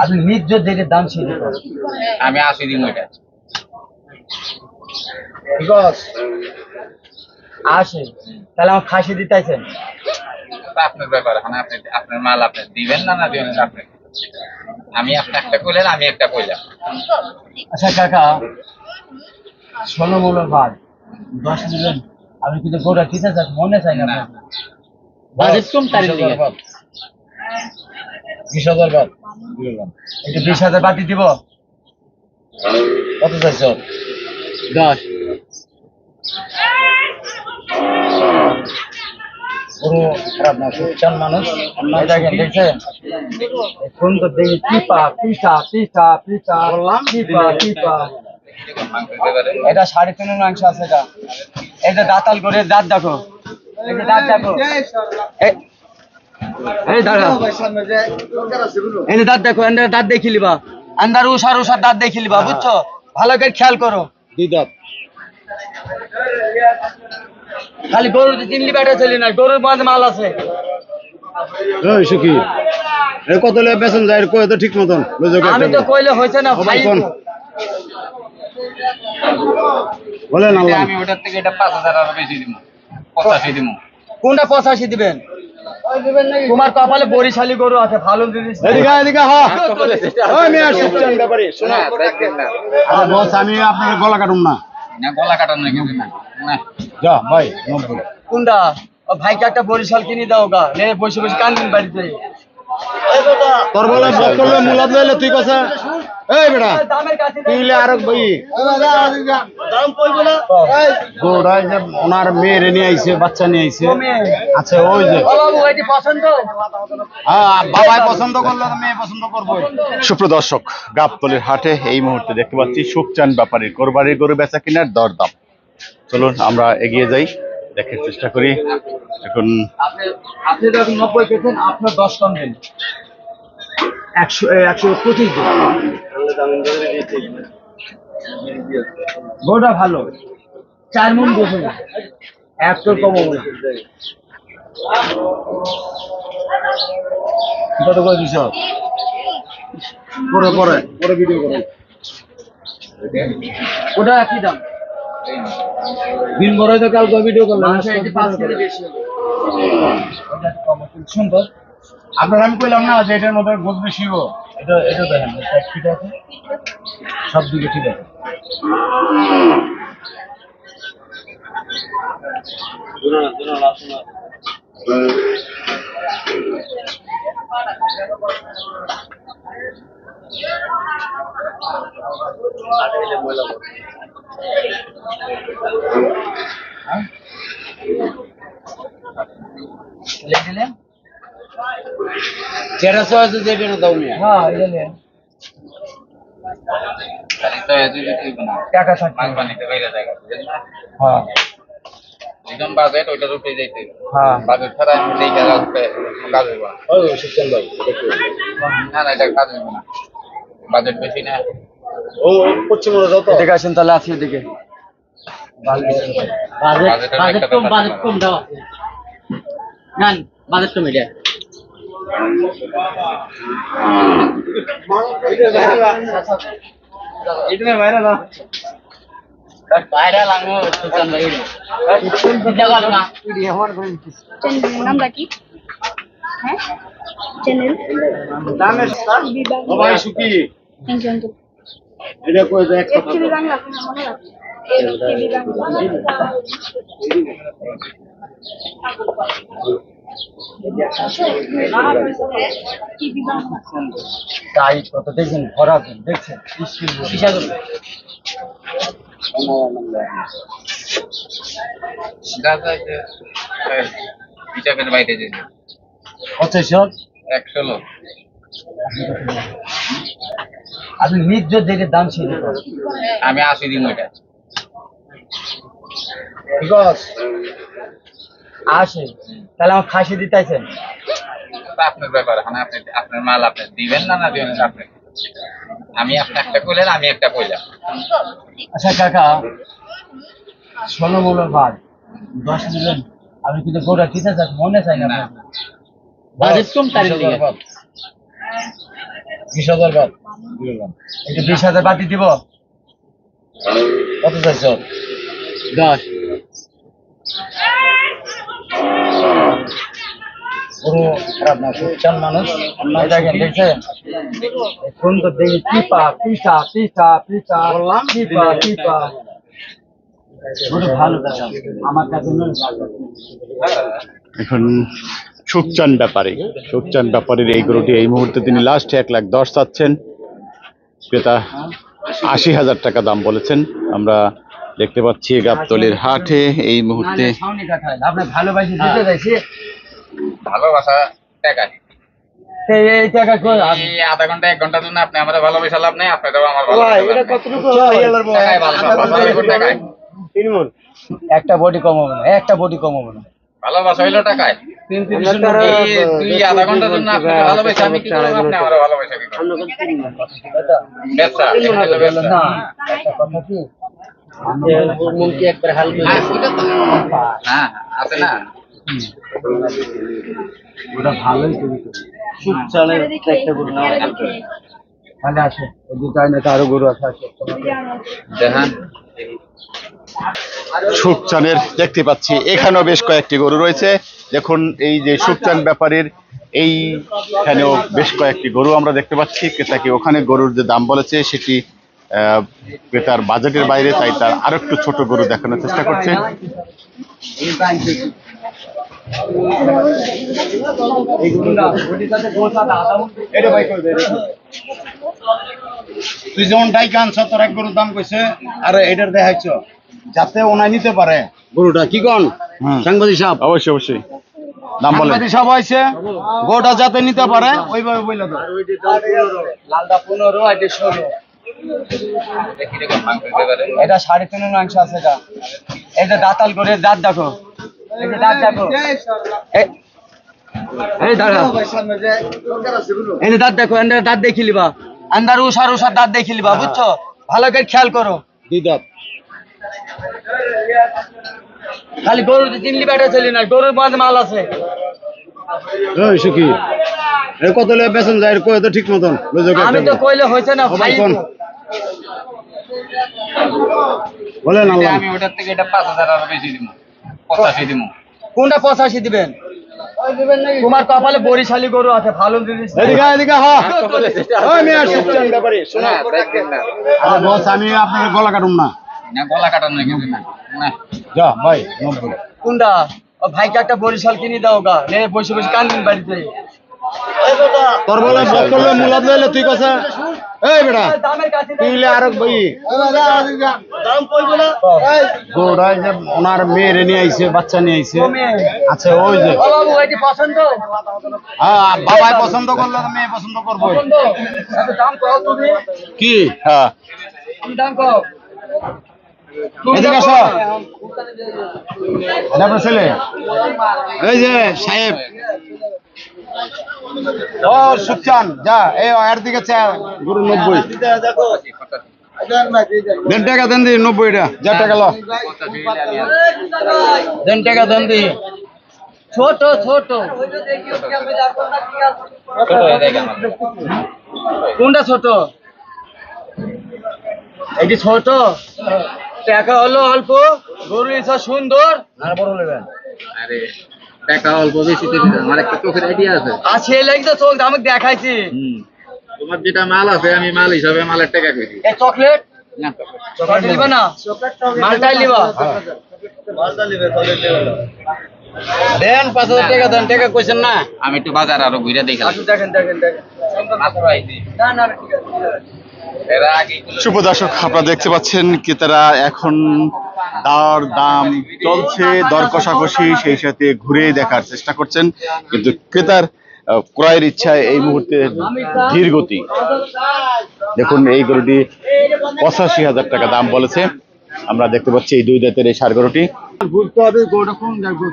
আপনি নিজ দেখে দাম ছিল আমি 80 দিন ওইটা আসে তাহলে আমার খাসি দিতেছেন আপনার ব্যাপার এখন আপনি আপনার মাল আপনি দিবেন না দিবেন আপনি আমি আপনার একটা কইলেন আমি একটা কইলাম আচ্ছা কাকা 16 মূল বাদ 10 দিবেন আমি কিন্তু গোড়া দিতে চাই মনে চাই না বাজেট কম তারিখ দিকে 20,000 বাদ এটা 20,000 বাদ দিব কত চাইছো 10 পুরো খারাপ না সুচান মানুষ দেখেন দেখছেন কোন তো দেখি পিপা পিসা পিসা পিসা বললাম পিপা পিপা এটা 3.5 মাংস আছে এটা এটা দাঁতাল করে দাঁত দেখো এই যে দাঁত দেখো এই দাঁড়া এই যে দাঁত দেখো এন্ডার দাঁত দেখি লিবা আন্দার উষার দাঁত দেখি লিবা বুঝছো ভালো করে খেয়াল করো দুই দাঁত খালি গরুর চিনলি বেটা চলি না গরুর মাঝে মাল আছে ওই সুখী এ কত লে বেচন যায় কই তো ঠিক মতন আমি তো কইলে হইছে না ভাই বলেন আল্লাহ আমি ওটার থেকে এটা 5000 আর বেশি দিব 85 দিব কোনটা 85 দিবেন তোমার কপালে বরিশালী গরু আছে ভালো জিনিস এদিকে এদিকে হ্যাঁ ওই মিয়া সুচান ব্যাপারী শোনো আরে বস আমি আপনাকে গলা কাটুম না না গলা কাটানো কিন্তু না না যা ভাই 90 কোনটা ও ভাইকে একটা বরিশাল কিনে দাও গা নে বসে বসে কান্দিন বাড়িতে তোর বলে বকল মুলাদ লইলে তুই কইছ এই বেটা তুই লে আরক ভাই দাম কইবো না গোড়ায় যে ওনার মেয়ে নিয়ে আইছে বাচ্চা নিয়ে আইছে আচ্ছা ওই যে ও বাবু এটি পছন্দ হ্যাঁ বাবাই পছন্দ করলে তো মেয়ে পছন্দ করবো। সুপ্রদর্শক গাবতলীর হাটে এই মুহূর্তে দেখতে পাচ্ছি সুখচান ব্যাপারীর কোরবানির গরু বেচা কিনার দরদাম। চলুন আমরা এগিয়ে যাই দেখার চেষ্টা করি। এখন আপনি যখন 90 পেয়েছেন আপনার 10 কম দেন 125 দেন গোটা ভালো 4 মন বসে না এক তো কম হবে কত করে দিছ পরে ভিডিও করো ওটা কি দাম দিন বড় তো কাল ভিডিও করলাম 5 কেজি বেশি হবে ওটা কম সুন্দর আপনার আমি কইলাম না যে এটার মধ্যে গোছ বেশি হবো এটা দেখেন ঠিক আছে সব দিকে ঠিক আছে যেটা সহজে যে বেরো দাও মিয়া হ্যাঁ এটা খালি তো এত কিছু না টাকা থাকে মাল বানাইতে বাইরে জায়গা বুঝেন না হ্যাঁ একদম বাজেট ওইটার উপরে যাইতে হ্যাঁ বাজেট ছাড়া আমি এই জায়গা কাজ হইব না ওই সুখচান ভাই না এটা কাজ হইব না বাজেট বেশি না ও পশ্চিম মনে যাও তো এদিকে আসেন তাহলে আসি এদিকে বাজেট কম দাও না বাজেট কম এটা এটা বাইরে না বাইরে লাগো সুলতান ভাই এটা ভালো না তুই আমার বল চ্যানেলের নামটা কি হ্যাঁ চ্যানেল দামে ও ভাই সুখী থ্যাংক ইউ আঙ্কেল এটা কই যে একটা টিভি বাংলা আপনার মনে রাখবেন টিভি বাংলা টিভি বাংলা তাই কত দেখছেন ভরা দেখছেন কিসা দাদা যে হিসাবের বাইরে যেতে কত 100 লোক আপনি নিজ দেখে দাম ছিল আমি 80 দিন ওইটা আসে তাহলে আমার খাসি দিতেছেন আপনার ব্যাপার এখন আপনি আপনার মাল আপনি দিবেন না দিবেন আপনি আমি আপনার একটা কইলেন আমি একটা কইলাম আচ্ছা কাকা 16 মূল বাদ 10 দিবেন আমি কিন্তু গোড়া দিতে চাই মনে চাই না না বাজেট কম তারিখ দিকে 20,000 বাদ একটু 20,000 বাদ দিব। কত চাইছো? 10। গরু খারাপ না, সুচান মানুষ। এই দেখেন দেখছেন, এখন তো দেখি পিপা পিসা পিসা পিসা বললাম, পিপা পিপা গরু ভালো কথা আমার কাছে নয়। এখন সুখচান ব্যাপারীর এই গরুটি এই মুহূর্তে তিনি লাস্ট 1,10,000 চাচ্ছেন, ক্রেতা 80,000 টাকা দাম বলেছেন। আমরা দেখতে পাচ্ছি গাবতলীর হাটে এই মুহূর্তে আপনার ভালোবাসি দিতে চাইছি, ভালোবাসা টাকা এই টাকা কই আপনি আধা ঘন্টা 1 ঘন্টার জন্য আপনি আমার ভালোবাসা লাভ নেই, আপনার আমার টাকায় একটা বডি কম হবে না, একটা বডি কম হবে না। ভালোবাসা হইলো টাকায়। তুই আধা ঘন্টার জন্য আপনাকে ভালোবাসি, আমি কি করবো? আপনি আমার ভালোবাসা কি করবো? ব্যবসা না একটা কথা কি মুখে একবার হাল হ্যাঁ আছে না, ওটা ভালোই তুমি সুখ চলে একটা গরু না তাহলে আসে দুটাই না, আরো গরু আছে দেখেন সুখচানের দেখতে পাচ্ছি এখানেও বেশ কয়েকটি গরু রয়েছে। দেখুন এই যে সুখচান ব্যাপারীর এইখানেও বেশ কয়েকটি গরু আমরা দেখতে পাচ্ছি। ক্রেতাকে ওখানে গরুর যে দাম বলেছে সেটি ক্রেতার বাজেটের বাইরে, তাই তার আরো একটু ছোট গরু দেখানোর চেষ্টা করছে। তুই যেমন ডাইকা আনছ তোর এক গরুর দাম কইছে আর এটার দেখাইছ যাতে ওনাই নিতে পারে গরুটা, কি কন সাংবাদিক সাহেব? অবশ্যই অবশ্যই দাম বলেন। সাংবাদিক সাহেব হয়েছে গরুটা যাতে নিতে পারে ওইভাবে বইলা দাও। লালটা 15 আর 16 কিরকম মাংস দিতে পারে? এটা 3.5 মাংস আছে। এটা এটা দাঁতাল করে দাঁত দেখো, এই যে দাঁত দেখো, এই দাঁড়া, এই যে দাঁত দেখো, এন্ডার দাঁত দেখি লিবা, আন্দার উষার উষার দাঁত দেখি লিবা, বুঝছো? ভালো করে খেয়াল করো। দুই দাঁত খালি গরু চিনলি বেটা চলি না, গরুর মাঝে মাল আছে। ওই সুখী এর কত লে বেতন যায় কই তো ঠিক মতন আমি তো কইলে হইছে না ভাই। বলেন আল্লাহ। আমি ওটার থেকে এটা 5,000 আরো বেশি দিব, 85 দিব। কোনটা 85 দিবেন? তোমার কপালে বরিশালী গরু আছে, ভালো জিনিস। এদিকে এদিকে হ্যাঁ ওই মিয়া সুখচান ব্যাপারী শোনো, না, দেখেন না। আরে বস আমি আপনাকে গলা কাটুম না। না গলা কাটানো কিন্তু না, না যা ভাই 90 কোনটা? ও ভাইকে একটা বরিশাল কিনে দাও গা, নে বসে বসে কান্দিন বাড়িতে। তোর বলে বকলে মুলাদ লইলে তুই কইছ এই বেটা দামের কাছে তুই লে আরেক ভাই দাম কইবো না। গরুটা যে ওনার মেয়েরে নিয়ে আইছে, বাচ্চা নিয়ে আইছে। আচ্ছা ওই যে ও বাবু এটি পছন্দ? হ্যাঁ বাবাই পছন্দ করলে তো মেয়ে পছন্দ করবো। পছন্দ? এত দাম কও তুমি? কি হ্যাঁ তুমি দাম কও। এদিকে আসো। এটা আপনার ছেলে? এই যে সাহেব ও সুখচান যা এই এর দিকে চা গরু 90 দেন টাকা দেন দি 90 টা যা টাকা লো দেন টাকা দেন দি। ছোট ছোট কোনটা ছোট? এটি ছোট, টাকা হলো অল্প, গরু ইচ্ছা সুন্দর আর বড় নেবেন। আরে টাকা অল্প বেশি দিতে আমার একটা চোখের আইডিয়া আছে। আর সেই লাগি তো চোখ আমাকে দেখাইছি। তোমার যেটা মাল আছে আমি মাল হিসাবে মালের টাকা কইছি এই চকলেট না। চকলেট নিবা না, মালটাই নিবা। দেন 5000 টাকা দেন, টাকা কইছেন না? আমি একটু বাজার আরো ঘুরে দেখলাম। আসুন দেখেন দেখেন দেখেন। মাত্র আইছি। না না ঠিক আছে। এর আগে শুভ দর্শক, আপনারা দেখতে পাচ্ছেন ক্রেতারা এখন দর দাম চলছে, দর কষাকষি, সেই সাথে ঘুরে দেখার চেষ্টা করছেন, কিন্তু ক্রেতার ক্রয়ের ইচ্ছায় এই মুহূর্তে ধীর গতি। দেখুন এই গরুটি 85,000 টাকা দাম বলেছে। আমরা দেখতে পাচ্ছি এই 2 দাঁতের এই ষাঁড় গরুটি। ঘুরতে হবে গরুটা কোন জায়গা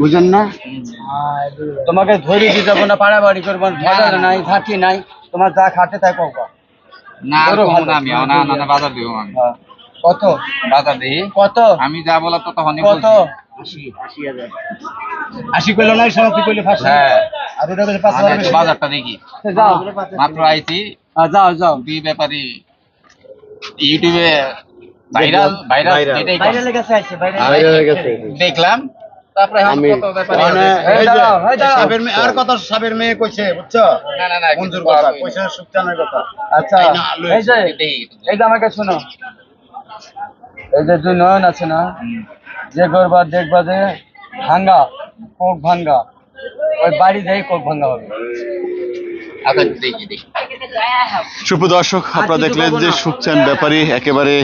বুঝেন না? তোমাকে ধরে দিতে যাবো না, পাড়াবাড়ি করবো না, নাই থাকি নাই, তোমার যা খাটে তাই কও। না আর কম না, আমি না না বাজার দিব আমি। কত বাজার দিই কত আমি যা বলা তো তখনই কত? বলছি। 80 কইলো না সমাপ্তি কইলে ফাঁসি হ্যাঁ আর ওটা কইলে 5 আমি একটু বাজারটা দেখি যাও মাত্র আইছি যাও যাও দুই ব্যাপারী ইউটিউবে ভাইরাল ভাইরাল যেটাই কর। বাইরে লেগেছে আছে বাইরে দেখলাম তারপরে আমি কত ব্যাপারী মানে এই এই যে দাঁড়াও, এই দাঁড়াও। সাবের মেয়ে আর কথা সাবের মেয়ে কইছে বুঝছো না না না মঞ্জুর কথা কইছে সুকচানের কথা আচ্ছা এই না, আলু এই যে এই যে আমাকে শোনো এই যে দুই নয়ন আছে না যে গরবার দেখবা যে ভাঙ্গা কোক ভাঙ্গা ওই বাড়ি যাই কোক ভাঙ্গা হবে আচ্ছা দেখি দেখি সুপ্রিয় দর্শক আপনারা দেখলেন যে সুখচান ব্যাপারী একেবারে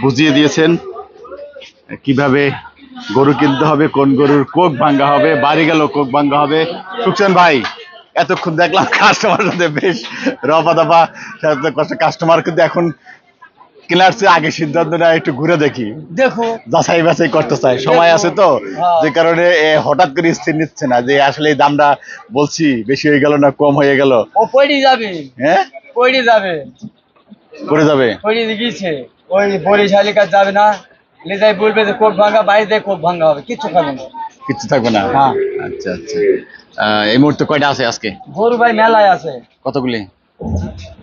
বুঝিয়ে দিয়েছেন কিভাবে গরু কিনতে হবে, কোন গরুর কোক ভাঙ্গা হবে, বাড়ি গেল কোক ভাঙ্গা হবে। সুখচান ভাই এতক্ষণ দেখলাম কাস্টমার সাথে বেশ রফা দফা কাস্টমার কিন্তু এখন কেনার চেয়ে আগে সিদ্ধান্ত নেয় একটু ঘুরে দেখি, দেখো যাচাই বাছাই করতে চাই, সময় আছে তো, যে কারণে হঠাৎ করে স্থির নিচ্ছে না যে আসলে এই দামটা বলছি বেশি হয়ে গেল না কম হয়ে গেল। ও পড়ি যাবে হ্যাঁ পড়ি যাবে করে যাবে পড়ি গিয়েছে ওই বরিশালি কাজ যাবে না লেজাই বলবে যে কোক ভাঙ্গা বাড়ি যাই কোক ভাঙ্গা হবে কিচ্ছু খাবে না কিছু থাকবে না। হ্যাঁ। আচ্ছা আচ্ছা এই মুহূর্তে কয়টা আছে আজকে? গরু ভাই মেলায় আছে কতগুলি?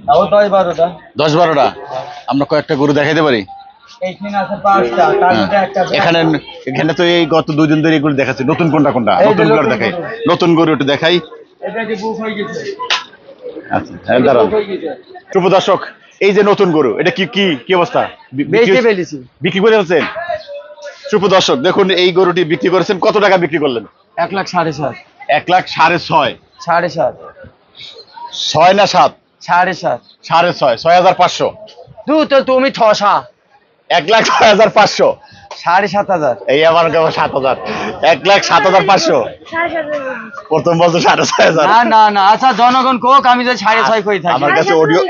তাও 10-12টা 10-12টা। আমরা কয়েকটা গরু দেখাইতে পারি? এইখানে আছে 5টা তার মধ্যে একটা এখানে এখানে তো এই গত 2 দিন ধরে এগুলো দেখাচ্ছি। নতুন কোনটা কোনটা? এই যে নতুন গুলো নতুন দেখাই, গরু। নতুন গরু একটু দেখাই। এটা কি বুক হয়ে গেছে আচ্ছা হ্যাঁ দাঁড়ান। বুক হয়ে গেছে শুভ দর্শক এই যে নতুন গরু এটা কি কি কি অবস্থা? বেচে ফেলেছি বিক্রি করে ফেলছেন? শুভ দর্শক দেখুন এই গরুটি বিক্রি করেছেন, কত টাকা বিক্রি করলেন? 1,07,500 1,06,500। 7.5 6 না 7? 7.5 6.5 6,500। তুমি ঠসা 1,06,500। 7,500 এই আমার কাছে 7,000। 1,07,500। প্রথম বছর 6,500। না না না আচ্ছা জনগণ কোক আমি যে 6.5 কই থাকি আমার কাছে অডিও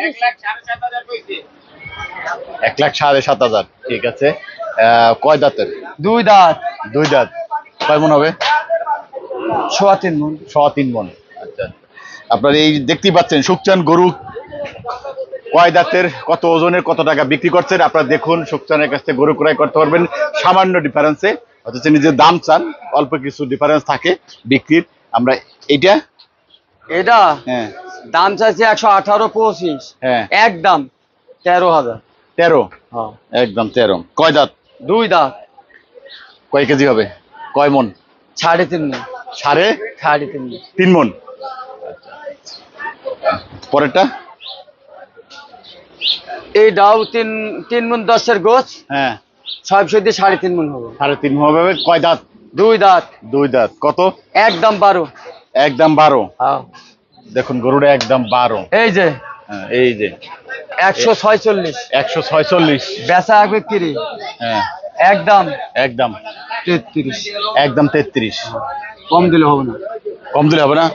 1,07,500। ঠিক আছে কয় দাঁতের? 2 দাঁত 2 দাঁত। কয় মন হবে? 3.5 মণ 3 মন। আচ্ছা আপনারা এই দেখতেই পাচ্ছেন সুখচান গরু কয় দাঁতের, কত ওজনের, কত টাকা বিক্রি করছেন। আপনারা দেখুন সুখচানের কাছ থেকে গরু ক্রয় করতে পারবেন সামান্য ডিফারেন্সে, অথচ নিজের দাম চান অল্প কিছু ডিফারেন্স থাকে বিক্রির। আমরা এইটা এটা হ্যাঁ দাম চাইছে 118-25 হ্যাঁ একদম 13,000 13। হ্যাঁ একদম 13। কয় দাঁত? 2 দাঁত কয় কেজি হবে? কয় মন? 3.5 মণ 3.5 মণ মন। পরেরটা এই ডাউ 3 মণ 10-এর গোছ হ্যাঁ 600 দিয়ে 3.5 মণ হবে 3.5 মন হবে। কয় দাঁত? 2 দাঁত 2 দাঁত। কত? একদম 12 একদম 12। হ্যাঁ দেখুন গরুটা একদম 12। এই যে হ্যাঁ এই যে 146 146। বেচা বিক্রি হ্যাঁ একদম একদম 33 একদম 33। কম দিলে হবে না কম দিলে হবে না?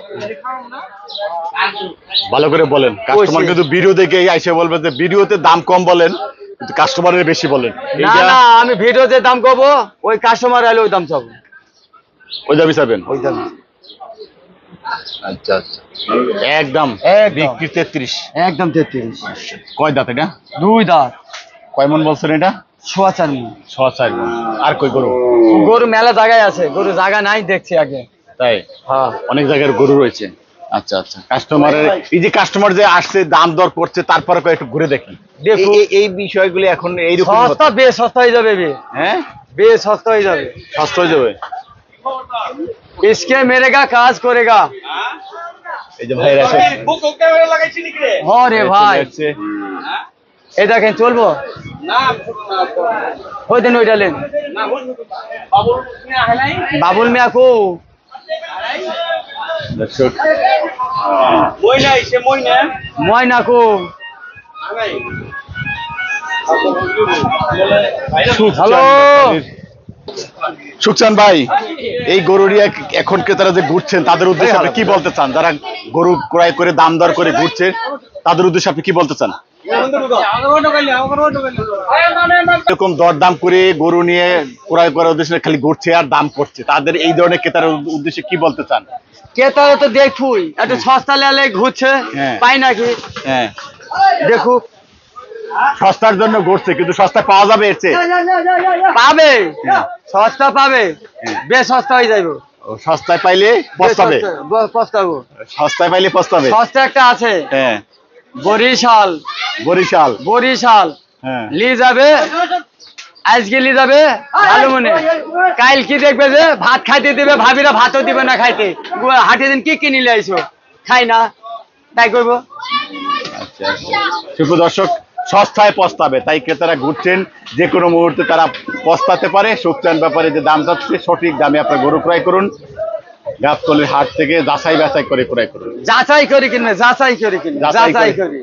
ভালো করে বলেন, কাস্টমার কিন্তু ভিডিও দেখে আইসে বলবে যে ভিডিওতে দাম কম বলেন কিন্তু কাস্টমারের বেশি বলেন। না এইটা না আমি ভিডিওতে দাম কব ওই কাস্টমার এলে ওই দাম চাবো ওই দামই চাবেন? ওই দাম আচ্ছা আচ্ছা একদম বিক্রি 33। একদম 33 কয় দাঁত এটা? 2 দাঁত কয় মন বলছেন এটা? 4.5 মণ 6-4 মন। আর কই গরু? গরু মেলা জায়গায় আছে গরু জায়গা নাই দেখছি আগে তাই হ্যাঁ অনেক জায়গার গরু রয়েছে। আচ্ছা আচ্ছা কাস্টমারের এই যে কাস্টমার যে আসছে দাম দর করছে তারপরে একটু ঘুরে দেখি দেখুন। এই বিষয়গুলি এখন এইরকম সস্তা বেশ সস্তা হয়ে যাবে হ্যাঁ বেশ সস্তা হয়ে যাবে সস্তা হয়ে যাবে। इसके मेरेगा কাজ করেগা এই যে ভাইরা আছে হ্যাঁ রে ভাই এটা কেন চলবো ওই দিন ওইটা লেন বাবুল মিয়া কো দর্শক ময়না কো হ্যালো সুখচান ভাই এই গরুরিয়া এখন ক্রেতারা যে ঘুরছেন তাদের উদ্দেশ্যে আপনি কি বলতে চান? যারা গরু ক্রয় করে দাম দর করে ঘুরছে তাদের উদ্দেশ্যে আপনি কি বলতে চান? এরকম দরদাম করে গরু নিয়ে ক্রয় করার উদ্দেশ্যে খালি ঘুরছে আর দাম করছে, তাদের এই ধরনের ক্রেতার উদ্দেশ্যে কি বলতে চান? কেতারে তো দেখুই একটু সস্তা লেলে ঘুরছে হ্যাঁ। পাই নাকি হ্যাঁ দেখুক সস্তার জন্য ঘুরছে, কিন্তু সস্তা পাওয়া যাবে এর চেয়ে? পাবে, সস্তা পাবে, বেশ সস্তা হয়ে যাইব। ও, সস্তায় পাইলে পস্তাবে, পস্তাবো। সস্তায় পাইলে পস্তাবে। সস্তা একটা আছে, হ্যাঁ, বরিশাল, বরিশাল। বরিশাল হ্যাঁ, লি যাবে, আজকে লি যাবে ভালো মনে, কাল কি দেখবে যে ভাত খাইতে দিবে, ভাবিরা ভাতও দিবে না খাইতে, হাটে দিন কি নিলে আইসো, খাই না, তাই করবো। আচ্ছা আচ্ছা। শুভ দর্শক, সস্তায় পস্তাবে, তাই ক্রেতারা ঘুরছেন, যে কোনো মুহূর্তে তারা পস্তাতে পারে। সুখচান ব্যাপারে যে দাম যাচ্ছে, সঠিক দামে আপনার গরু ক্রয় করুন। গাবতলীর হাট থেকে যাচাই বাছাই করে ক্রয় করুন। যাচাই করি কিনবে, যাচাই করি কিনবে, যাচাই যাচাই করি। করি।